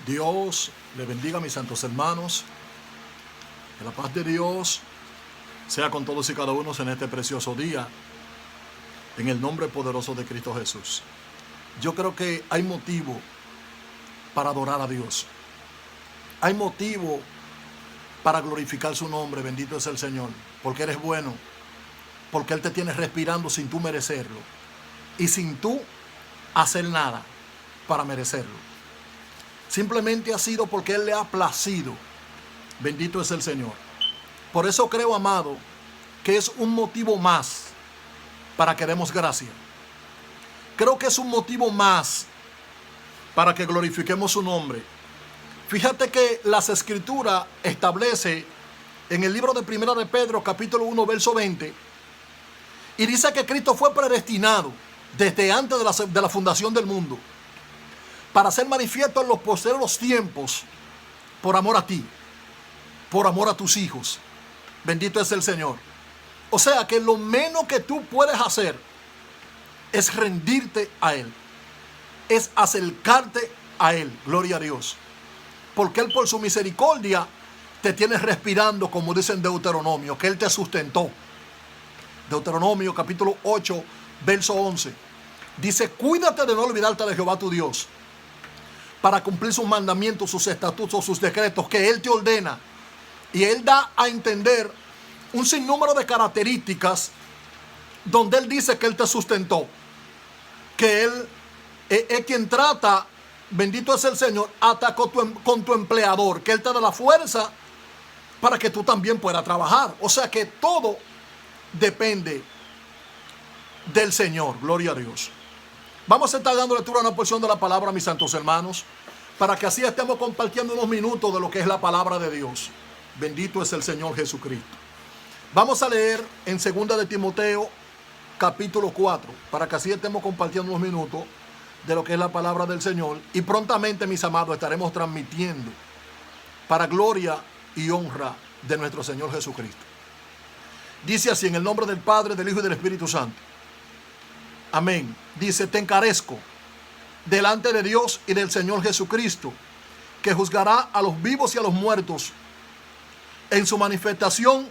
Dios le bendiga a mis santos hermanos. Que la paz de Dios sea con todos y cada uno en este precioso día, en el nombre poderoso de Cristo Jesús. Yo creo que hay motivo para adorar a Dios. Hay motivo para glorificar su nombre. Bendito es el Señor, porque eres bueno, porque Él te tiene respirando sin tú merecerlo y sin tú hacer nada para merecerlo. Simplemente ha sido porque Él le ha placido. Bendito es el Señor. Por eso creo, amado, que es un motivo más para que demos gracia. Creo que es un motivo más para que glorifiquemos su nombre. Fíjate que las Escrituras establece en el libro de Primera de Pedro, capítulo 1, verso 20, y dice que Cristo fue predestinado desde antes de la fundación del mundo para ser manifiesto en los posteriores tiempos por amor a ti, por amor a tus hijos. Bendito es el Señor. O sea que lo menos que tú puedes hacer es rendirte a Él, es acercarte a Él. Gloria a Dios. Porque Él por su misericordia te tiene respirando, como dice en Deuteronomio, que Él te sustentó. Deuteronomio capítulo 8, verso 11. Dice: cuídate de no olvidarte de Jehová tu Dios, para cumplir sus mandamientos, sus estatutos, sus decretos que Él te ordena. Y Él da a entender un sinnúmero de características donde Él dice que Él te sustentó, que Él es quien trata, bendito es el Señor, hasta con tu empleador, que Él te da la fuerza para que tú también puedas trabajar. O sea que todo depende del Señor. Gloria a Dios. Vamos a estar dando lectura a una porción de la palabra, mis santos hermanos, para que así estemos compartiendo unos minutos de lo que es la palabra de Dios. Bendito es el Señor Jesucristo. Vamos a leer en 2 de Timoteo, capítulo 4, para que así estemos compartiendo unos minutos de lo que es la palabra del Señor. Y prontamente, mis amados, estaremos transmitiendo para gloria y honra de nuestro Señor Jesucristo. Dice así, en el nombre del Padre, del Hijo y del Espíritu Santo. Amén. Dice: te encarezco delante de Dios y del Señor Jesucristo, que juzgará a los vivos y a los muertos en su manifestación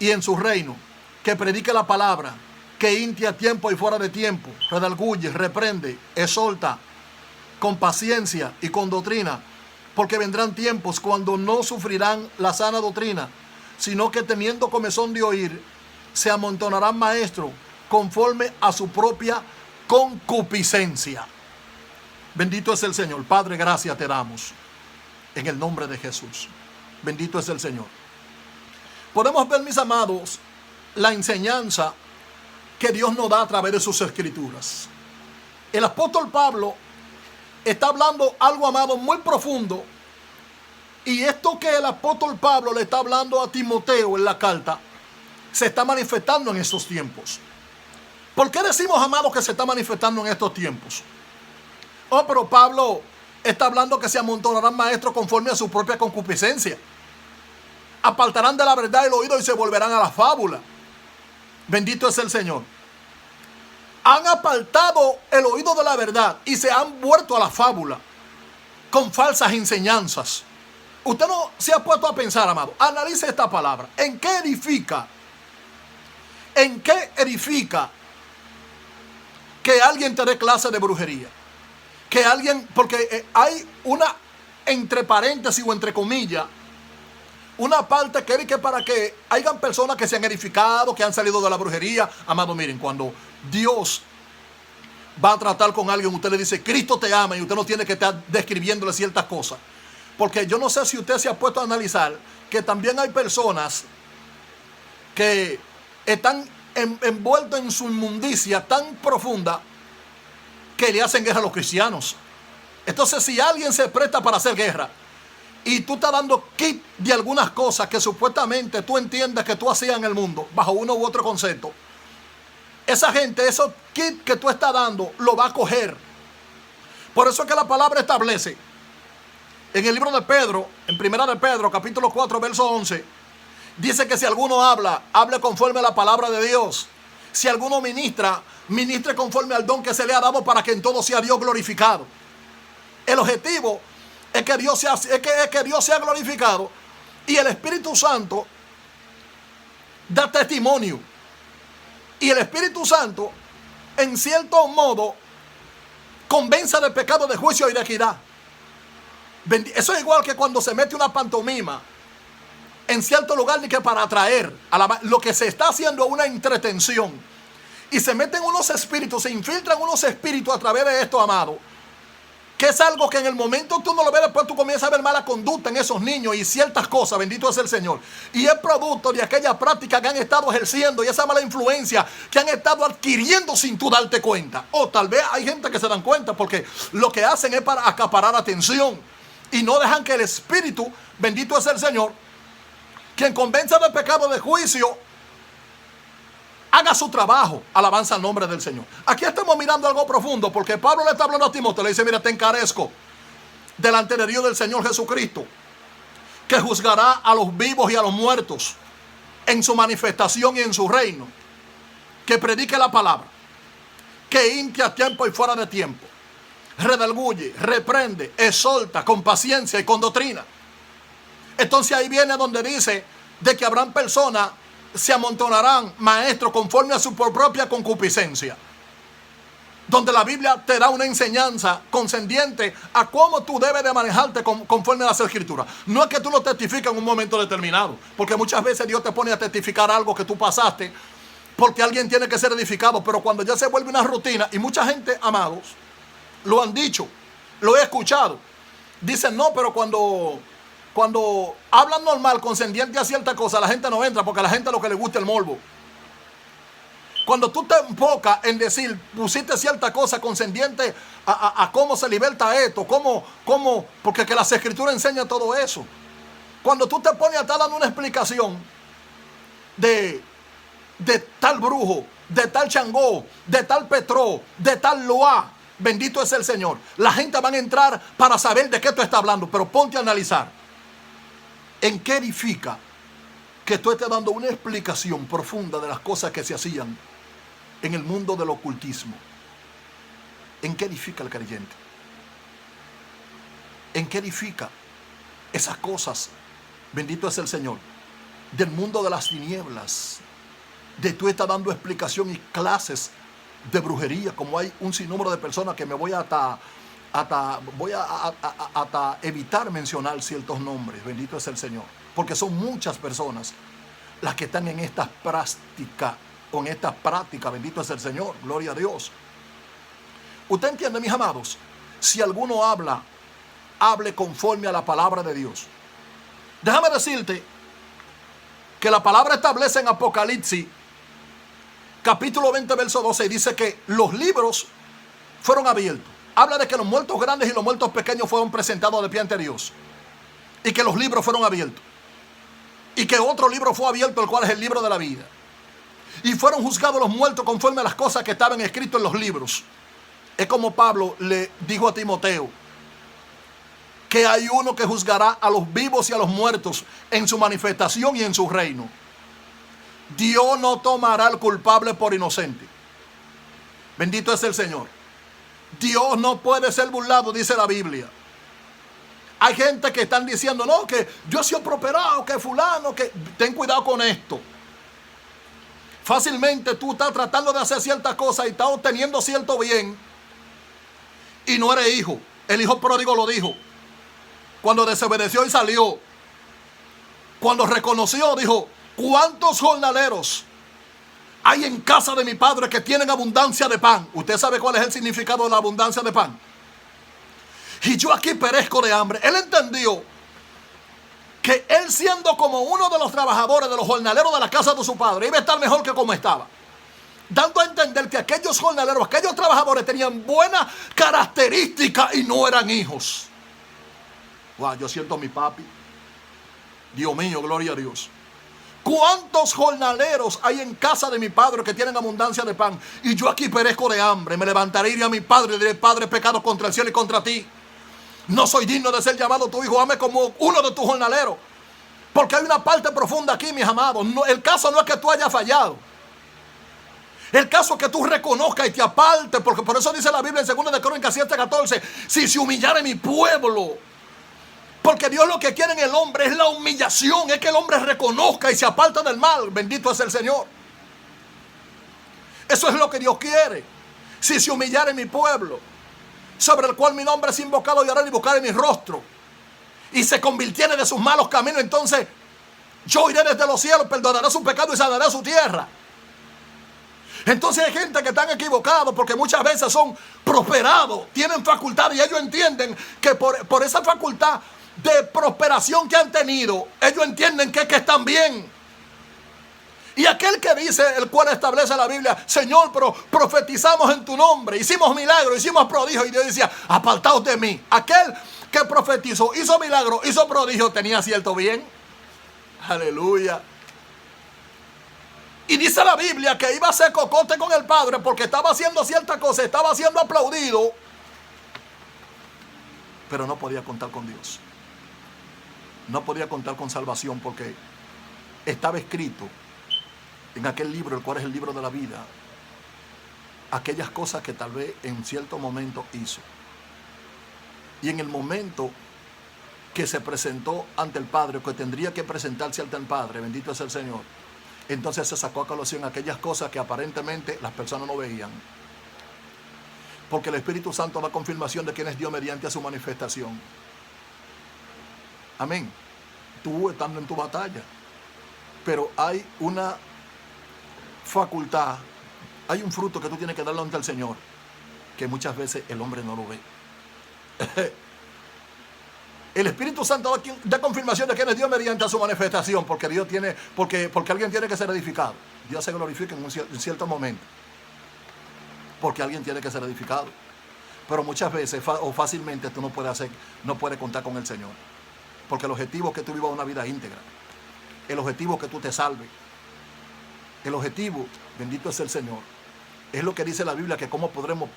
y en su reino, que predique la palabra, que inste a tiempo y fuera de tiempo, redarguye, reprende, exhorta con paciencia y con doctrina, porque vendrán tiempos cuando no sufrirán la sana doctrina, sino que teniendo comezón de oír, se amontonarán maestros conforme a su propia concupiscencia. Bendito es el Señor. Padre, gracias te damos en el nombre de Jesús. Bendito es el Señor. Podemos ver, mis amados, la enseñanza que Dios nos da a través de sus escrituras. El apóstol Pablo está hablando algo, amado, muy profundo. Y esto que el apóstol Pablo le está hablando a Timoteo en la carta, se está manifestando en estos tiempos. ¿Por qué decimos, amados, que se está manifestando en estos tiempos? Oh, pero Pablo está hablando que se amontonarán maestros conforme a su propia concupiscencia. Apartarán de la verdad el oído y se volverán a la fábula. Bendito es el Señor. Han apartado el oído de la verdad y se han vuelto a la fábula con falsas enseñanzas. Usted no se ha puesto a pensar, amado. Analice esta palabra. ¿En qué edifica? ¿En qué edifica que alguien te dé clase de brujería? Que alguien, porque hay una, entre paréntesis o entre comillas, una parte que es que para que hayan personas que se han edificado, que han salido de la brujería. Amado, miren, cuando Dios va a tratar con alguien, usted le dice: Cristo te ama, y usted no tiene que estar describiéndole ciertas cosas. Porque yo no sé si usted se ha puesto a analizar que también hay personas que están envueltos en su inmundicia tan profunda que le hacen guerra a los cristianos. Entonces, si alguien se presta para hacer guerra y tú estás dando kit de algunas cosas que supuestamente tú entiendes que tú hacías en el mundo bajo uno u otro concepto, esa gente, esos kits que tú estás dando, lo va a coger. Por eso es que la palabra establece en el libro de Pedro, en Primera de Pedro, capítulo 4, verso 11, dice que si alguno habla, hable conforme a la palabra de Dios. Si alguno ministra, ministre conforme al don que se le ha dado, para que en todo sea Dios glorificado. El objetivo es que Dios sea glorificado, y el Espíritu Santo da testimonio. Y el Espíritu Santo, en cierto modo, convence de pecado, de juicio y de equidad. Eso es igual que cuando se mete una pantomima en cierto lugar, ni que para atraer lo que se está haciendo es una entretención, y se meten unos espíritus, se infiltran unos espíritus a través de esto, amado, que es algo que en el momento tú no lo ves, después tú comienzas a ver mala conducta en esos niños y ciertas cosas, bendito es el Señor, y es producto de aquella práctica que han estado ejerciendo y esa mala influencia que han estado adquiriendo sin tú darte cuenta. O tal vez hay gente que se dan cuenta, porque lo que hacen es para acaparar atención y no dejan que el Espíritu, bendito es el Señor, quien convence de pecado, de juicio, haga su trabajo. Alabanza al nombre del Señor. Aquí estamos mirando algo profundo, porque Pablo le está hablando a Timoteo, le dice: mira, te encarezco delante de Dios, del Señor Jesucristo, que juzgará a los vivos y a los muertos en su manifestación y en su reino, que predique la palabra, que inste a tiempo y fuera de tiempo, redarguye, reprende, exhorta con paciencia y con doctrina. Entonces ahí viene donde dice de que habrán personas, se amontonarán maestros conforme a su propia concupiscencia, donde la Biblia te da una enseñanza concerniente a cómo tú debes de manejarte conforme a las Escrituras. No es que tú lo testifiques en un momento determinado, porque muchas veces Dios te pone a testificar algo que tú pasaste, porque alguien tiene que ser edificado, pero cuando ya se vuelve una rutina, y mucha gente, amados, lo han dicho, lo he escuchado, dicen: no, pero cuando hablan normal, concerniente a cierta cosa, la gente no entra, porque a la gente lo que le gusta es el morbo. Cuando tú te enfocas en decir, pusiste cierta cosa concerniente a cómo se liberta esto, porque que las Escrituras enseñan todo eso. Cuando tú te pones a estar dando una explicación de tal brujo, de tal Changó, de tal Petró, de tal Loá, bendito es el Señor, la gente va a entrar para saber de qué tú estás hablando. Pero ponte a analizar. ¿En qué edifica que tú estés dando una explicación profunda de las cosas que se hacían en el mundo del ocultismo? ¿En qué edifica el creyente? ¿En qué edifica esas cosas? Bendito es el Señor. Del mundo de las tinieblas, de tú estás dando explicación y clases de brujería, como hay un sinnúmero de personas que me voy a evitar mencionar ciertos nombres, bendito es el Señor, porque son muchas personas las que están en estas prácticas, bendito es el Señor, gloria a Dios. ¿Usted entiende, mis amados? Si alguno hable conforme a la palabra de Dios. Déjame decirte que la palabra establece en Apocalipsis, capítulo 20, verso 12, y dice que los libros fueron abiertos. Habla de que los muertos grandes y los muertos pequeños fueron presentados de pie ante Dios, y que los libros fueron abiertos, y que otro libro fue abierto, el cual es el libro de la vida, y fueron juzgados los muertos conforme a las cosas que estaban escritas en los libros. Es como Pablo le dijo a Timoteo, que hay uno que juzgará a los vivos y a los muertos en su manifestación y en su reino. Dios no tomará al culpable por inocente. Bendito es el Señor. Dios no puede ser burlado, dice la Biblia. Hay gente que están diciendo: no, que yo he sido prosperado, que fulano, que... Ten cuidado con esto. Fácilmente tú estás tratando de hacer ciertas cosas y estás obteniendo cierto bien, y no eres hijo. El hijo pródigo lo dijo. Cuando desobedeció y salió, cuando reconoció, dijo: ¿cuántos jornaleros hay en casa de mi padre que tienen abundancia de pan? ¿Usted sabe cuál es el significado de la abundancia de pan? Y yo aquí perezco de hambre. Él entendió que él, siendo como uno de los trabajadores, de los jornaleros de la casa de su padre, iba a estar mejor que como estaba, dando a entender que aquellos jornaleros, aquellos trabajadores tenían buenas características y no eran hijos. Wow, yo siento a mi papi. Dios mío, gloria a Dios. ¿Cuántos jornaleros hay en casa de mi padre que tienen abundancia de pan? Y yo aquí perezco de hambre. Me levantaré y iré a mi padre y diré: Padre, he pecado contra el cielo y contra ti. No soy digno de ser llamado tu hijo. Hazme como uno de tus jornaleros. Porque hay una parte profunda aquí, mis amados. No, el caso no es que tú hayas fallado. El caso es que tú reconozcas y te apartes. Porque por eso dice la Biblia en 2 de Crónicas 7:14: si se humillare mi pueblo, Porque Dios lo que quiere en el hombre es la humillación, es que el hombre reconozca y se aparta del mal. Bendito es el Señor. Eso es lo que Dios quiere. Si se humillara en mi pueblo, sobre el cual mi nombre es invocado, y ahora y buscar en mi rostro, y se convirtiere de sus malos caminos, entonces yo iré desde los cielos, perdonaré su pecado y sanaré su tierra. Entonces hay gente que están equivocados porque muchas veces son prosperados, tienen facultad y ellos entienden que por esa facultad de prosperación que han tenido, ellos entienden que están bien. Y aquel que dice, el cual establece la Biblia, Señor, pero profetizamos en tu nombre, hicimos milagros, hicimos prodigios, y Dios decía, apartaos de mí. Aquel que profetizó, hizo milagros, hizo prodigios, tenía cierto bien. Aleluya. Y dice la Biblia que iba a hacer cocote con el Padre porque estaba haciendo cierta cosa, estaba siendo aplaudido, pero no podía contar con Dios. No podía contar con salvación porque estaba escrito en aquel libro, el cual es el libro de la vida, aquellas cosas que tal vez en cierto momento hizo. Y en el momento que se presentó ante el Padre, que tendría que presentarse ante el Padre, bendito es el Señor, entonces se sacó a colación aquellas cosas que aparentemente las personas no veían. Porque el Espíritu Santo da confirmación de quién es Dios mediante su manifestación. Amén. Tú estando en tu batalla. Pero hay una facultad, hay un fruto que tú tienes que darle ante el Señor, que muchas veces el hombre no lo ve. El Espíritu Santo da confirmación de quién es Dios mediante su manifestación, porque Dios tiene, porque alguien tiene que ser edificado. Dios se glorifica en cierto momento, porque alguien tiene que ser edificado. Pero muchas veces o fácilmente tú no puedes contar con el Señor, porque el objetivo es que tú vivas una vida íntegra, el objetivo es que tú te salves, el objetivo, bendito es el Señor, es lo que dice la Biblia, que cómo podremos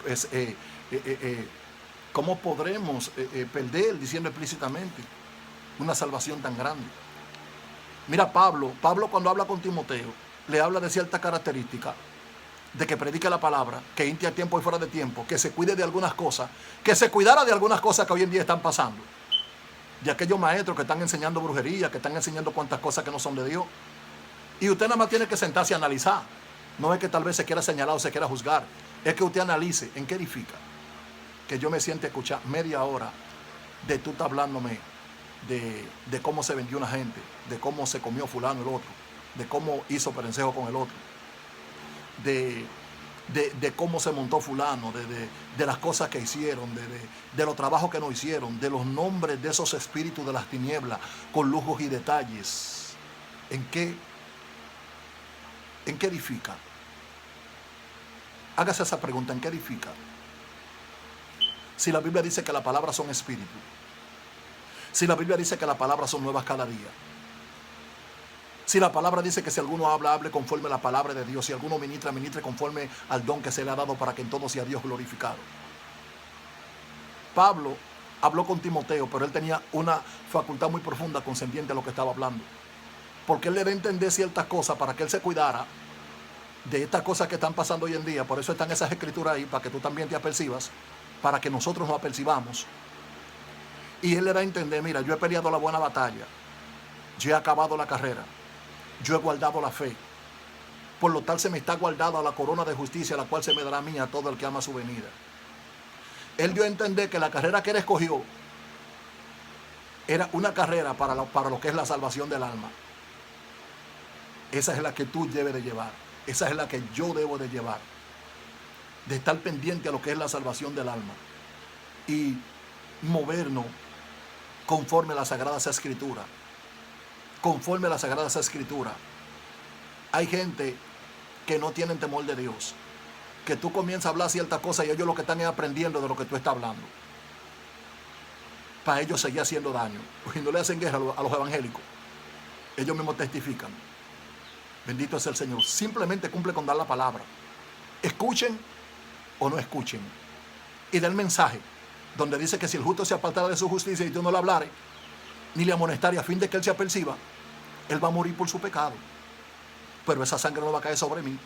perder, diciendo explícitamente, una salvación tan grande. Mira, Pablo cuando habla con Timoteo, le habla de ciertas características, de que predique la palabra, que inste a tiempo y fuera de tiempo, que se cuide de algunas cosas, que se cuidara de algunas cosas que hoy en día están pasando. De aquellos maestros que están enseñando brujería, que están enseñando cuantas cosas que no son de Dios. Y usted nada más tiene que sentarse a analizar. No es que tal vez se quiera señalar o se quiera juzgar, es que usted analice en qué edifica. Que yo me siente a escuchar media hora de tú estar hablándome de cómo se vendió una gente, de cómo se comió fulano el otro, de cómo hizo perencejo con el otro, de cómo se montó fulano, de las cosas que hicieron, de los trabajos que no hicieron, de los nombres de esos espíritus de las tinieblas, con lujos y detalles. ¿En qué edifica? Hágase esa pregunta, ¿en qué edifica? Si la Biblia dice que las palabras son espíritu, si la Biblia dice que las palabras son nuevas cada día, si la palabra dice que si alguno habla, hable conforme a la palabra de Dios, si alguno ministra, ministre conforme al don que se le ha dado para que en todo sea Dios glorificado. Pablo habló con Timoteo, pero él tenía una facultad muy profunda concerniente a lo que estaba hablando, porque él le da a entender ciertas cosas para que él se cuidara de estas cosas que están pasando hoy en día. Por eso están esas escrituras ahí, para que tú también te apercibas, para que nosotros nos apercibamos. Y él le da a entender, mira, yo he peleado la buena batalla, yo he acabado la carrera, yo he guardado la fe, por lo tal se me está guardada la corona de justicia, la cual se me dará a mí, a todo el que ama su venida. Él dio a entender que la carrera que él escogió era una carrera para lo que es la salvación del alma. Esa es la que tú debes de llevar, esa es la que yo debo de llevar, de estar pendiente a lo que es la salvación del alma y movernos conforme a las Sagradas Escrituras. Conforme a las Sagradas Escrituras. Hay gente que no tienen temor de Dios, que tú comienzas a hablar ciertas cosas y ellos lo que están es aprendiendo de lo que tú estás hablando, para ellos seguir haciendo daño. Y no le hacen guerra a los evangélicos, ellos mismos testifican. Bendito es el Señor. Simplemente cumple con dar la palabra, escuchen o no escuchen, y da el mensaje donde dice que si el justo se apartara de su justicia y tú no le hablares ni le amonestares a fin de que él se aperciba, él va a morir por su pecado, pero esa sangre no va a caer sobre mí,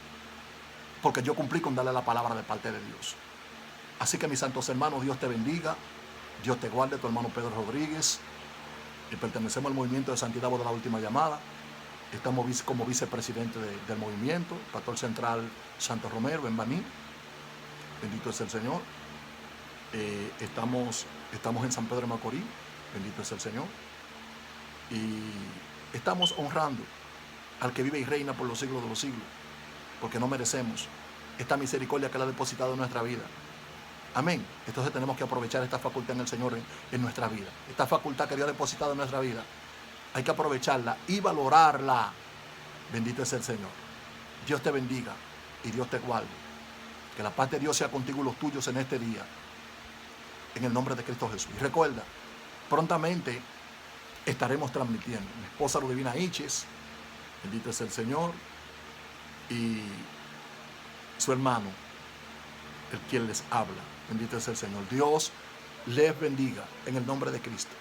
porque yo cumplí con darle la palabra de parte de Dios. Así que mis santos hermanos, Dios te bendiga, Dios te guarde. Tu hermano Pedro Rodríguez, y pertenecemos al movimiento de Santidad Voz de la Última Llamada. Estamos como vicepresidente del movimiento, pastor central Santo Romero en Baní. Bendito es el Señor. Estamos en San Pedro de Macorís. Bendito es el Señor. Y estamos honrando al que vive y reina por los siglos de los siglos, porque no merecemos esta misericordia que Él ha depositado en nuestra vida. Amén. Entonces tenemos que aprovechar esta facultad en el Señor en nuestra vida. Esta facultad que Dios ha depositado en nuestra vida, hay que aprovecharla y valorarla. Bendito es el Señor. Dios te bendiga y Dios te guarde. Que la paz de Dios sea contigo y los tuyos en este día, en el nombre de Cristo Jesús. Y recuerda, prontamente estaremos transmitiendo. Mi esposa Ludivina Iches, bendito es el Señor, y su hermano, el quien les habla. Bendito es el Señor. Dios les bendiga en el nombre de Cristo.